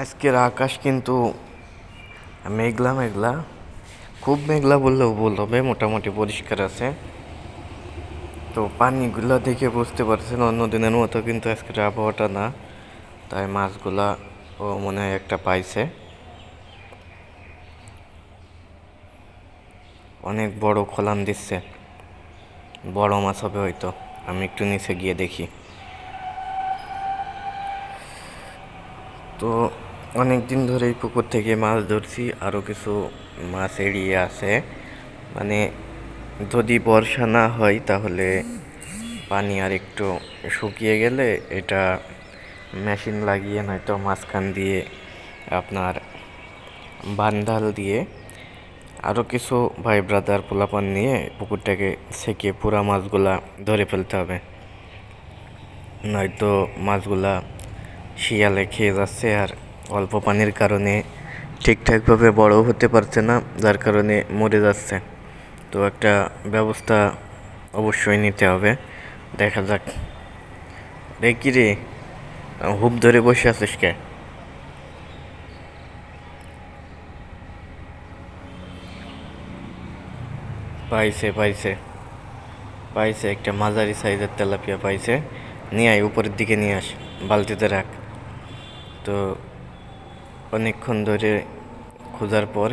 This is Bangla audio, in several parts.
আজকের আকাশ কিন্তু মেঘলা মেঘলা, খুব মেঘলা বললেও ভুল হবে, মোটামুটি পরিষ্কার আছে। তো পানিগুলা দেখে বুঝতে পারছেন অন্য দিনের মতো কিন্তু আজকের আবহাওয়াটা না। তাই মাছগুলা ও মনে হয় একটা পাইছে, অনেক বড় খোলান দিচ্ছে, বড় মাছ হবে হয়তো। আমি একটু নিচে গিয়ে দেখি। তো অনেক দিন ধরে এই পুকুর থেকে মাছ ধরছি, আরও কিছু মাছ এড়িয়ে আছে। মানে যদি বর্ষা না হয় তাহলে পানি আর একটু শুকিয়ে গেলে এটা মেশিন লাগিয়ে নয়তো মাঝখান দিয়ে আপনার বান্ডাল দিয়ে আরও কিছু ভাই ব্রাদার পোলাপান নিয়ে পুকুরটাকে ছেঁকে পুরা মাছগুলা ধরে ফেলতে হবে, নয়তো মাছগুলা শিয়ালে খেয়ে যাচ্ছে আর অল্প পানির কারণে ঠিকঠাকভাবে বড়ও হতে পারছে না, যার কারণে মরে যাচ্ছে। তো একটা ব্যবস্থা অবশ্যই নিতে হবে। দেখা যাক। রে কি রে, হুপ ধরে বসে আছিস কে? পাইছে পাইছে পাইছে, একটা মাঝারি সাইজের তেলাপিয়া পাইছে। নিয়ে আয়, উপরের দিকে নিয়ে আস, বালতিতে রাখ। তো অনেকক্ষণ ধরে খোঁজার পর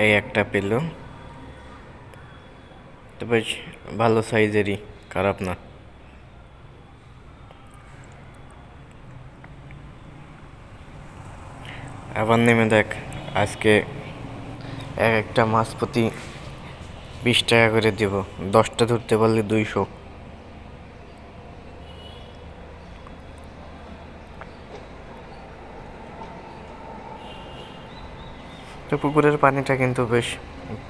এই একটা পেল। তো বেশ ভালো সাইজেরই, খারাপ না। আবার নেমে দেখ, আজকে এক একটা মাছ প্রতি 20 টাকা করে দেব, 10টা ধরতে পারলে 200। তো পুকুরের পানিটা কিন্তু বেশ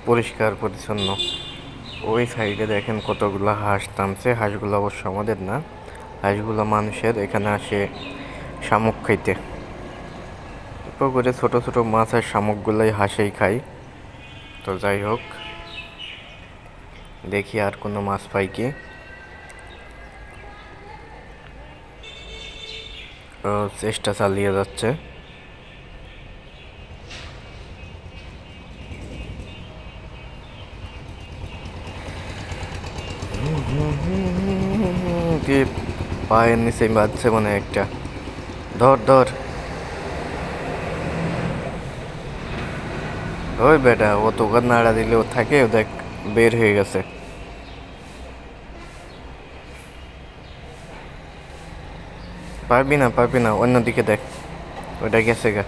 পরিষ্কার পরিচ্ছন্ন। ওই সাইডে দেখেন কতগুলো হাঁস নামছে। হাঁসগুলো অবশ্য আমাদের না, হাঁসগুলো মানুষের, এখানে আসে শামুক খাইতে। পুকুরে ছোট ছোট মাছ আর শামুকগুলোই হাঁসেই খাই। তো যাই হোক, দেখি আর কোনো মাছ পাই কি। চেষ্টা চালিয়ে যাচ্ছে। কি পায়ের নিচে বাজছে মানে একটা। ধর ধর, ওই বেটা, ও তোকে নাড়া দিলে ও থাকে, ও দেখ বের হয়ে গেছে। পারবি না পারবি না, অন্যদিকে দেখ, ওটা গেছে গা।